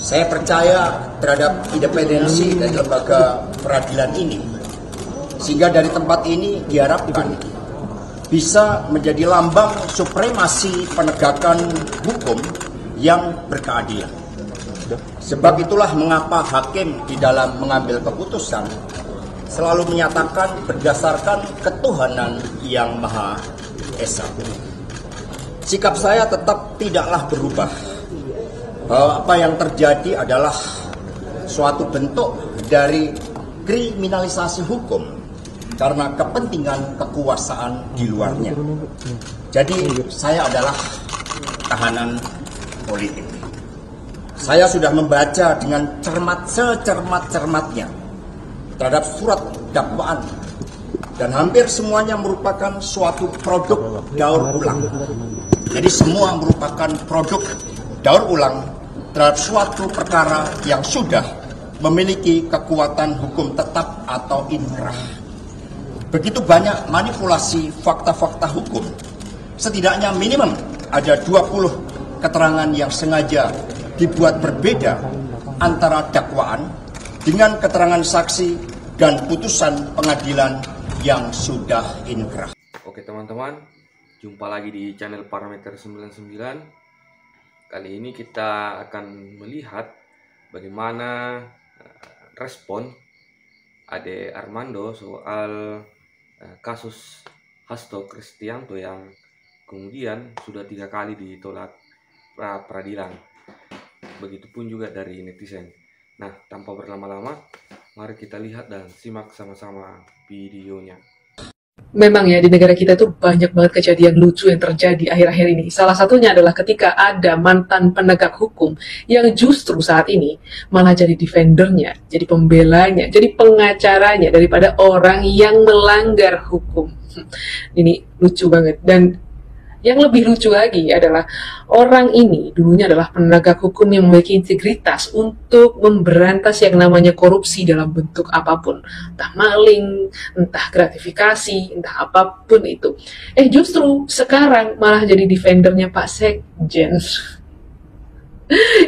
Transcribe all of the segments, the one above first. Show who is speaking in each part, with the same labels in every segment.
Speaker 1: Saya percaya terhadap independensi dari lembaga peradilan ini, sehingga dari tempat ini diharapkan bisa menjadi lambang supremasi penegakan hukum yang berkeadilan. Sebab itulah mengapa hakim di dalam mengambil keputusan selalu menyatakan berdasarkan ketuhanan yang Maha Esa. Sikap saya tetap tidaklah berubah, bahwa apa yang terjadi adalah suatu bentuk dari kriminalisasi hukum karena kepentingan kekuasaan di luarnya. Jadi saya adalah tahanan politik. Saya sudah membaca dengan cermat secermat-cermatnya terhadap surat dakwaan, dan hampir semuanya merupakan suatu produk daur ulang. Jadi semua merupakan produk daur ulang terhadap suatu perkara yang sudah memiliki kekuatan hukum tetap atau inkrah. Begitu banyak manipulasi fakta-fakta hukum. Setidaknya minimum ada 20 keterangan yang sengaja dibuat berbeda antara dakwaan dengan keterangan saksi dan putusan pengadilan yang sudah inkrah.
Speaker 2: Oke teman-teman, jumpa lagi di channel Parameter 99. Kali ini kita akan melihat bagaimana respon Ade Armando soal kasus Hasto Kristianto yang kemudian sudah 3 kali ditolak peradilan. Begitupun juga dari netizen. Nah, tanpa berlama-lama, mari kita lihat dan simak sama-sama videonya.
Speaker 3: Memang ya, di negara kita tuh banyak banget kejadian lucu yang terjadi akhir-akhir ini. Salah satunya adalah ketika ada mantan penegak hukum yang justru saat ini malah jadi defendernya, jadi pembelanya, jadi pengacaranya daripada orang yang melanggar hukum. Ini lucu banget. Dan yang lebih lucu lagi adalah orang ini dulunya adalah penegak hukum yang memiliki integritas untuk memberantas yang namanya korupsi dalam bentuk apapun. Entah maling, entah gratifikasi, entah apapun itu. Justru sekarang malah jadi defendernya Pak Sekjen.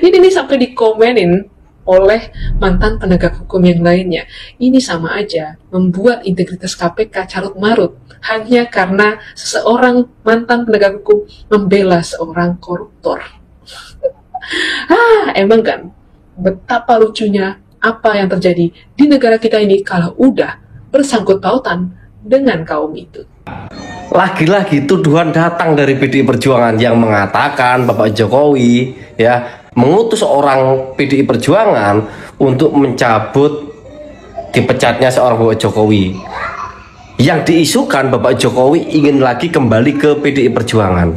Speaker 3: Ini nih sampai dikomenin oleh mantan penegak hukum yang lainnya. Ini sama aja membuat integritas KPK carut marut hanya karena seseorang mantan penegak hukum membela seorang koruptor. Emang kan betapa lucunya apa yang terjadi di negara kita ini kalau udah bersangkut pautan dengan kaum itu.
Speaker 4: Lagi-lagi tuduhan datang dari PDI Perjuangan yang mengatakan Bapak Jokowi ya mengutus orang PDI Perjuangan untuk mencabut dipecatnya seorang Bapak Jokowi. Yang diisukan Bapak Jokowi ingin lagi kembali ke PDI Perjuangan.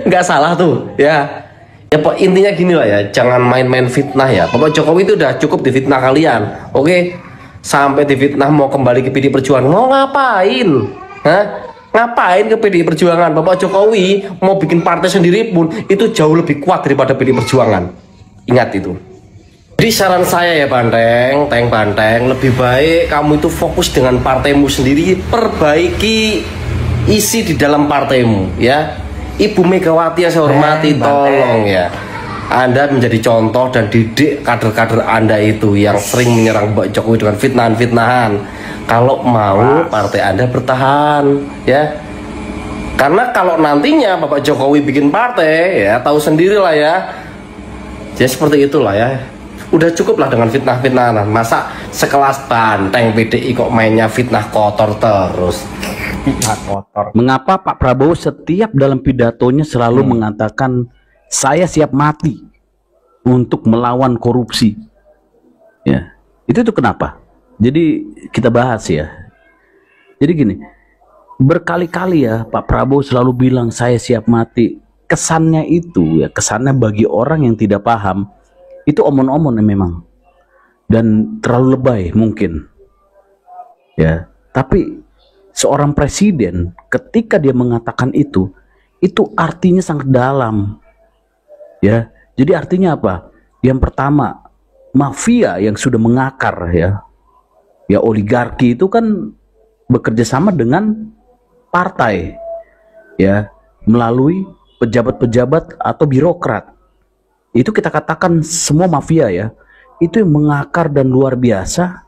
Speaker 4: Nggak salah tuh ya. Ya Pak, intinya gini lah ya, jangan main-main fitnah ya. Bapak Jokowi itu udah cukup difitnah kalian, oke? Sampai difitnah mau kembali ke PDI Perjuangan, mau ngapain? Ngapain ke PDI Perjuangan? Bapak Jokowi mau bikin partai sendiri pun itu jauh lebih kuat daripada PDI Perjuangan. Ingat itu. Jadi saran saya ya Banteng, lebih baik kamu itu fokus dengan partaimu sendiri, perbaiki isi di dalam partaimu ya. Ibu Megawati yang saya hormati, tolong ya, Anda menjadi contoh dan didik kader-kader Anda itu yang sering menyerang Pak Jokowi dengan fitnahan-fitnahan. Kalau mau partai Anda bertahan ya. Karena kalau nantinya Bapak Jokowi bikin partai ya, tahu sendirilah ya. Ya seperti itulah ya. Udah cukup lah dengan fitnah-fitnahan. Masa sekelas Banteng PDI kok mainnya fitnah kotor terus. Fitnah kotor.
Speaker 5: Mengapa Pak Prabowo setiap dalam pidatonya selalu mengatakan saya siap mati untuk melawan korupsi? Ya, itu tuh kenapa? Jadi kita bahas ya. Jadi gini, berkali-kali ya Pak Prabowo selalu bilang saya siap mati. Kesannya itu ya, kesannya bagi orang yang tidak paham itu omon-omon memang, dan terlalu lebay mungkin ya. Tapi seorang presiden ketika dia mengatakan itu artinya sangat dalam ya. Jadi artinya apa? Yang pertama, mafia yang sudah mengakar ya oligarki itu kan bekerja sama dengan partai ya, melalui pejabat-pejabat atau birokrat itu kita katakan semua mafia ya, itu yang mengakar dan luar biasa,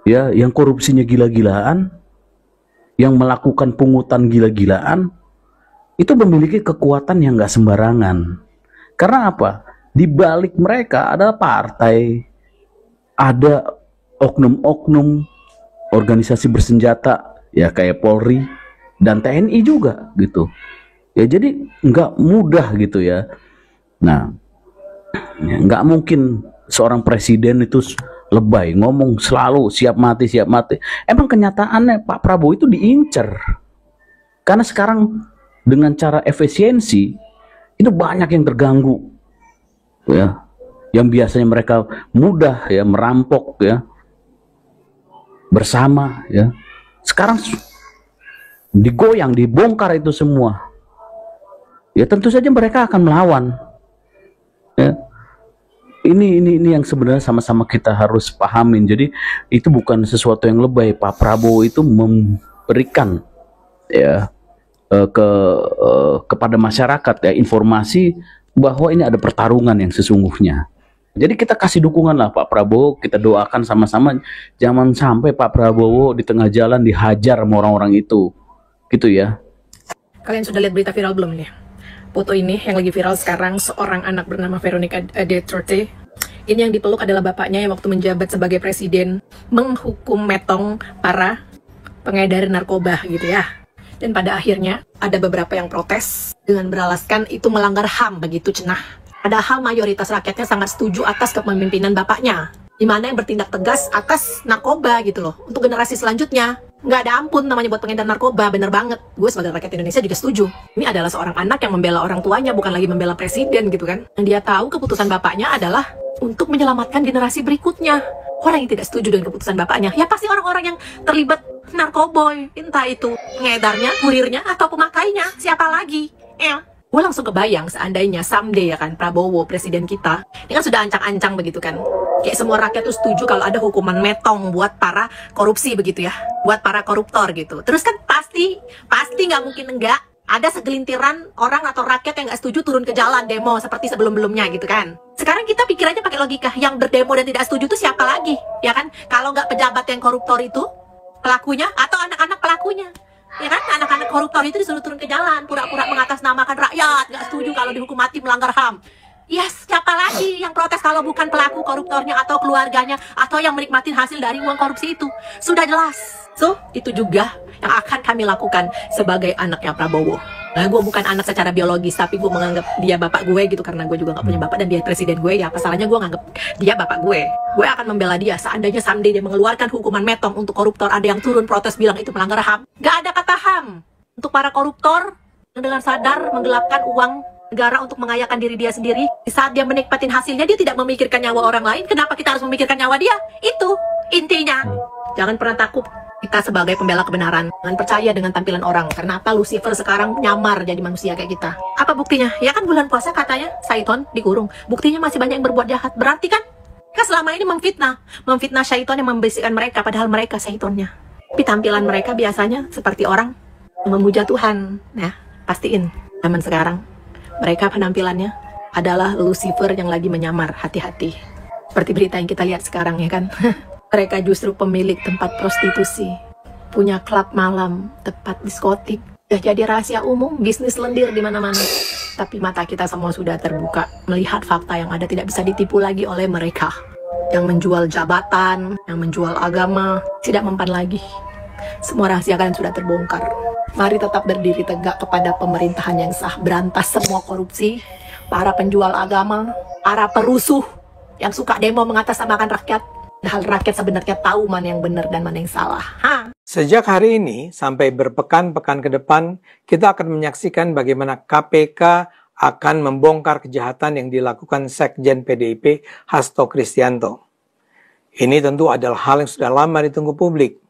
Speaker 5: ya, yang korupsinya gila-gilaan, yang melakukan pungutan gila-gilaan, itu memiliki kekuatan yang nggak sembarangan. Karena apa? Di balik mereka ada partai, ada oknum-oknum, organisasi bersenjata, ya kayak Polri dan TNI juga gitu. Ya jadi nggak mudah gitu ya. Nah, nggak mungkin seorang presiden itu lebay ngomong selalu siap mati siap mati. Emang kenyataannya Pak Prabowo itu diincar karena sekarang dengan cara efisiensi itu banyak yang terganggu ya, yang biasanya mereka mudah ya merampok ya bersama ya, sekarang digoyang, dibongkar itu semua ya, tentu saja mereka akan melawan ya. Ini yang sebenarnya sama-sama kita harus pahamin. Jadi itu bukan sesuatu yang lebay. Pak Prabowo itu memberikan ya kepada masyarakat ya informasi bahwa ini ada pertarungan yang sesungguhnya. Jadi kita kasih dukungan lah Pak Prabowo, kita doakan sama-sama jangan sampai Pak Prabowo di tengah jalan dihajar sama orang-orang itu, gitu ya.
Speaker 6: Kalian sudah lihat berita viral belum nih? Foto ini yang lagi viral sekarang, seorang anak bernama Veronica Duterte. Ini yang dipeluk adalah bapaknya yang waktu menjabat sebagai presiden menghukum metong para pengedar narkoba gitu ya. Dan pada akhirnya ada beberapa yang protes dengan beralaskan itu melanggar HAM begitu cenah. Padahal mayoritas rakyatnya sangat setuju atas kepemimpinan bapaknya, di mana yang bertindak tegas atas narkoba gitu loh. Untuk generasi selanjutnya nggak ada ampun namanya buat pengedar narkoba, bener banget. Gue sebagai rakyat Indonesia juga setuju. Ini adalah seorang anak yang membela orang tuanya, bukan lagi membela presiden gitu kan. Yang dia tahu keputusan bapaknya adalah untuk menyelamatkan generasi berikutnya. Orang yang tidak setuju dengan keputusan bapaknya, ya pasti orang-orang yang terlibat narkoboy, entah itu pengedarnya, kurirnya, atau pemakainya, siapa lagi? Gue langsung kebayang seandainya someday ya kan Prabowo presiden kita, ini kan sudah ancang-ancang begitu kan, kayak semua rakyat tuh setuju kalau ada hukuman metong buat para korupsi begitu ya, buat para koruptor gitu. Terus kan pasti nggak mungkin enggak ada segelintiran orang atau rakyat yang nggak setuju turun ke jalan demo seperti sebelum-belumnya gitu kan. Sekarang kita pikir aja pakai logika, yang berdemo dan tidak setuju itu siapa lagi ya kan? Kalau nggak pejabat yang koruptor itu pelakunya, atau anak-anak pelakunya ya kan, anak-anak koruptor itu disuruh turun ke jalan pura-pura mengatasnamakan rakyat, nggak setuju kalau dihukum mati melanggar HAM. Yes, siapa lagi yang protes kalau bukan pelaku koruptornya atau keluarganya atau yang menikmati hasil dari uang korupsi itu? Sudah jelas. So, itu juga yang akan kami lakukan sebagai anaknya Prabowo. Nah, gue bukan anak secara biologis, tapi gue menganggap dia bapak gue gitu, karena gue juga gak punya bapak dan dia presiden gue. Ya, apa salahnya gue nganggap dia bapak gue. Gue akan membela dia seandainya someday dia mengeluarkan hukuman metong untuk koruptor, ada yang turun protes bilang itu melanggar HAM. Gak ada kata HAM untuk para koruptor yang dengan sadar menggelapkan uang negara untuk mengayakan diri dia sendiri. Di saat dia menikmatin hasilnya, dia tidak memikirkan nyawa orang lain. Kenapa kita harus memikirkan nyawa dia? Itu intinya. Jangan pernah takut. Kita sebagai pembela kebenaran, jangan percaya dengan tampilan orang. Karena apa? Lucifer sekarang nyamar jadi manusia kayak kita. Apa buktinya? Ya kan bulan puasa katanya Syaiton dikurung. Buktinya masih banyak yang berbuat jahat. Berarti kan selama ini memfitnah Syaiton yang membisikkan mereka, padahal mereka Syaitonnya. Tapi tampilan mereka biasanya seperti orang yang memuja Tuhan. Nah, pastiin zaman sekarang mereka penampilannya adalah Lucifer yang lagi menyamar. Hati-hati. Seperti berita yang kita lihat sekarang ya kan. Mereka justru pemilik tempat prostitusi, punya klub malam, tempat diskotik, udah jadi rahasia umum, bisnis lendir di mana-mana. Tapi mata kita semua sudah terbuka, melihat fakta yang ada tidak bisa ditipu lagi oleh mereka. Yang menjual jabatan, yang menjual agama, tidak mempan lagi. Semua rahasia kalian sudah terbongkar. Mari tetap berdiri tegak kepada pemerintahan yang sah, berantas semua korupsi, para penjual agama, para perusuh yang suka demo mengatasnamakan rakyat. Hal rakyat sebenarnya tahu mana yang benar dan mana yang salah.
Speaker 7: Sejak hari ini sampai berpekan-pekan ke depan, kita akan menyaksikan bagaimana KPK akan membongkar kejahatan yang dilakukan Sekjen PDIP Hasto Kristianto. Ini tentu adalah hal yang sudah lama ditunggu publik.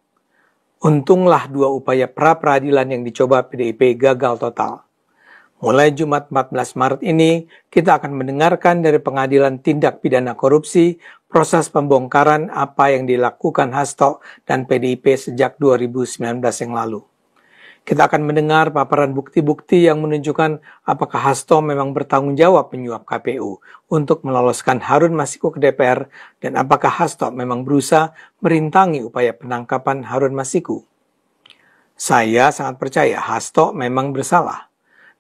Speaker 7: Untunglah dua upaya pra-peradilan yang dicoba PDIP gagal total. Mulai Jumat 14 Maret ini, kita akan mendengarkan dari Pengadilan Tindak Pidana Korupsi proses pembongkaran apa yang dilakukan Hasto dan PDIP sejak 2019 yang lalu. Kita akan mendengar paparan bukti-bukti yang menunjukkan apakah Hasto memang bertanggung jawab menyuap KPU untuk meloloskan Harun Masiku ke DPR dan apakah Hasto memang berusaha merintangi upaya penangkapan Harun Masiku. Saya sangat percaya Hasto memang bersalah.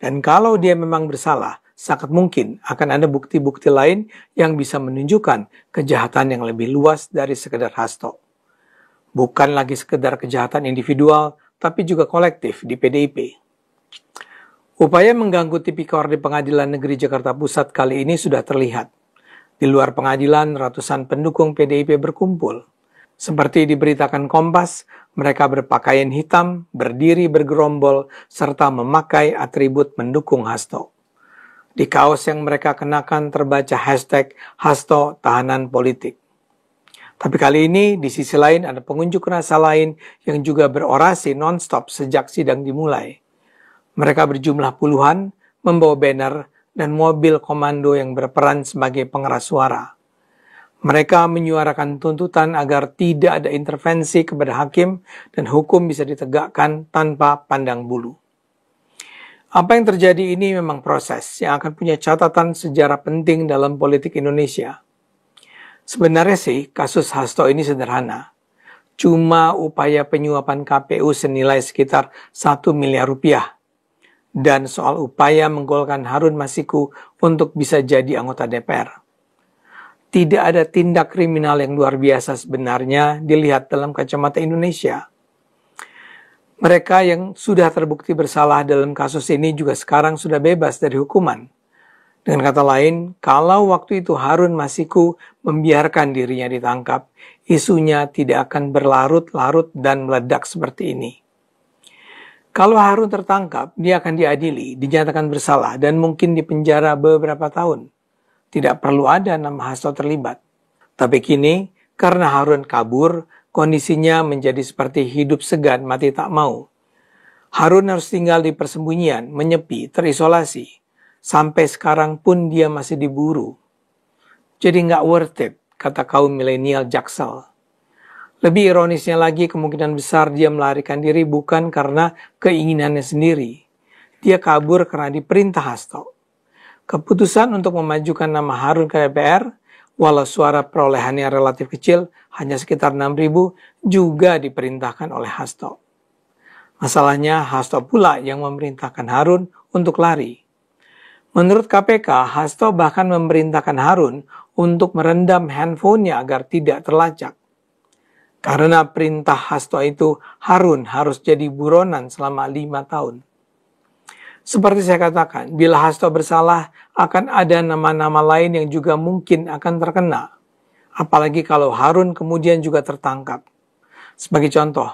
Speaker 7: Dan kalau dia memang bersalah, sangat mungkin akan ada bukti-bukti lain yang bisa menunjukkan kejahatan yang lebih luas dari sekedar Hasto. Bukan lagi sekedar kejahatan individual, tapi juga kolektif di PDIP. Upaya mengganggu tipikor di Pengadilan Negeri Jakarta Pusat kali ini sudah terlihat. Di luar pengadilan, ratusan pendukung PDIP berkumpul. Seperti diberitakan Kompas, mereka berpakaian hitam, berdiri bergerombol, serta memakai atribut mendukung Hasto. Di kaos yang mereka kenakan terbaca hashtag Hasto Tahanan Politik. Tapi kali ini di sisi lain ada pengunjuk rasa lain yang juga berorasi non-stop sejak sidang dimulai. Mereka berjumlah puluhan, membawa banner dan mobil komando yang berperan sebagai pengeras suara. Mereka menyuarakan tuntutan agar tidak ada intervensi kepada hakim dan hukum bisa ditegakkan tanpa pandang bulu. Apa yang terjadi ini memang proses yang akan punya catatan sejarah penting dalam politik Indonesia. Sebenarnya sih kasus Hasto ini sederhana. Cuma upaya penyuapan KPU senilai sekitar 1 miliar rupiah. Dan soal upaya menggolkan Harun Masiku untuk bisa jadi anggota DPR. Tidak ada tindak kriminal yang luar biasa sebenarnya dilihat dalam kacamata Indonesia. Mereka yang sudah terbukti bersalah dalam kasus ini juga sekarang sudah bebas dari hukuman. Dengan kata lain, kalau waktu itu Harun Masiku membiarkan dirinya ditangkap, isunya tidak akan berlarut-larut dan meledak seperti ini. Kalau Harun tertangkap, dia akan diadili, dinyatakan bersalah, dan mungkin dipenjara beberapa tahun. Tidak perlu ada nama Hasto terlibat. Tapi kini, karena Harun kabur, kondisinya menjadi seperti hidup segan mati tak mau. Harun harus tinggal di persembunyian, menyepi, terisolasi. Sampai sekarang pun dia masih diburu. Jadi nggak worth it, kata kaum milenial Jaksel. Lebih ironisnya lagi, kemungkinan besar dia melarikan diri bukan karena keinginannya sendiri. Dia kabur karena diperintah Hasto. Keputusan untuk memajukan nama Harun ke DPR, walau suara perolehannya relatif kecil, hanya sekitar 6.000, juga diperintahkan oleh Hasto. Masalahnya, Hasto pula yang memerintahkan Harun untuk lari. Menurut KPK, Hasto bahkan memerintahkan Harun untuk merendam handphonenya agar tidak terlacak. Karena perintah Hasto itu, Harun harus jadi buronan selama 5 tahun. Seperti saya katakan, bila Hasto bersalah, akan ada nama-nama lain yang juga mungkin akan terkena. Apalagi kalau Harun kemudian juga tertangkap. Sebagai contoh,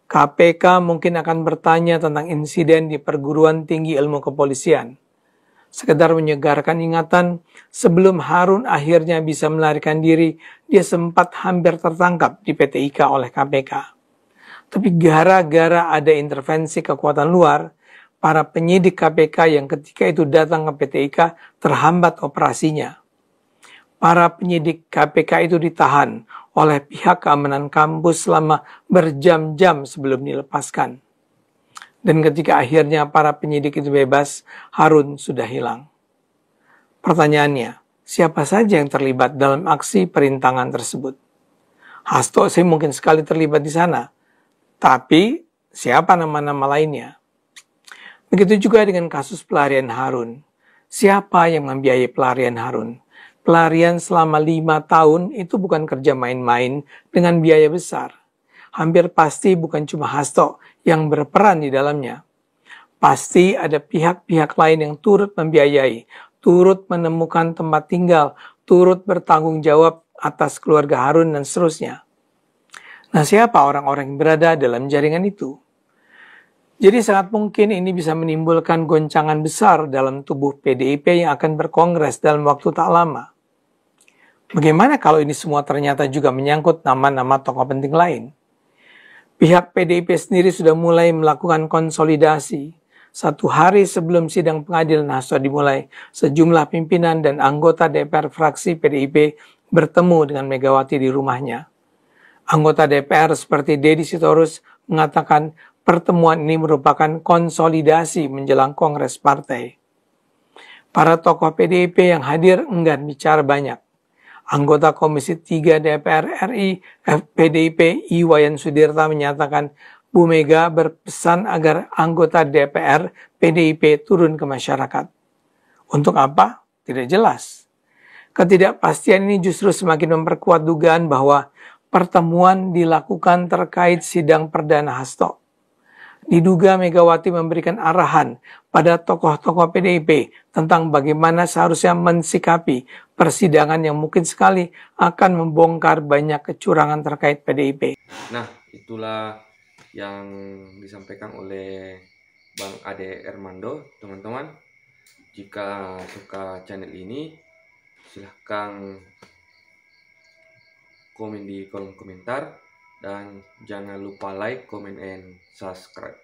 Speaker 7: KPK mungkin akan bertanya tentang insiden di Perguruan Tinggi Ilmu Kepolisian. Sekedar menyegarkan ingatan, sebelum Harun akhirnya bisa melarikan diri, dia sempat hampir tertangkap di PT IKA oleh KPK. Tapi gara-gara ada intervensi kekuatan luar, para penyidik KPK yang ketika itu datang ke PT IKA terhambat operasinya. Para penyidik KPK itu ditahan oleh pihak keamanan kampus selama berjam-jam sebelum dilepaskan. Dan ketika akhirnya para penyidik itu bebas, Harun sudah hilang. Pertanyaannya, siapa saja yang terlibat dalam aksi perintangan tersebut? Hasto sih mungkin sekali terlibat di sana. Tapi, siapa nama-nama lainnya? Begitu juga dengan kasus pelarian Harun. Siapa yang membiayai pelarian Harun? Pelarian selama 5 tahun itu bukan kerja main-main dengan biaya besar. Hampir pasti bukan cuma Hasto yang berperan di dalamnya. Pasti ada pihak-pihak lain yang turut membiayai, turut menemukan tempat tinggal, turut bertanggung jawab atas keluarga Harun dan seterusnya. Nah, siapa orang-orang yang berada dalam jaringan itu? Jadi sangat mungkin ini bisa menimbulkan goncangan besar dalam tubuh PDIP yang akan berkongres dalam waktu tak lama. Bagaimana kalau ini semua ternyata juga menyangkut nama-nama tokoh penting lain? Pihak PDIP sendiri sudah mulai melakukan konsolidasi. 1 hari sebelum sidang pengadilan Hasto dimulai, sejumlah pimpinan dan anggota DPR fraksi PDIP bertemu dengan Megawati di rumahnya. Anggota DPR seperti Deddy Sitorus mengatakan pertemuan ini merupakan konsolidasi menjelang Kongres Partai. Para tokoh PDIP yang hadir enggan bicara banyak. Anggota Komisi 3 DPR RI PDIP Iwayan Sudirta menyatakan Bu Mega berpesan agar anggota DPR PDIP turun ke masyarakat. Untuk apa? Tidak jelas. Ketidakpastian ini justru semakin memperkuat dugaan bahwa pertemuan dilakukan terkait sidang perdana Hasto. Diduga Megawati memberikan arahan pada tokoh-tokoh PDIP tentang bagaimana seharusnya mensikapi persidangan yang mungkin sekali akan membongkar banyak kecurangan terkait PDIP.
Speaker 2: Nah, itulah yang disampaikan oleh Bang Ade Ermando, teman-teman. Jika suka channel ini, silahkan komen di kolom komentar dan jangan lupa like, comment, and subscribe.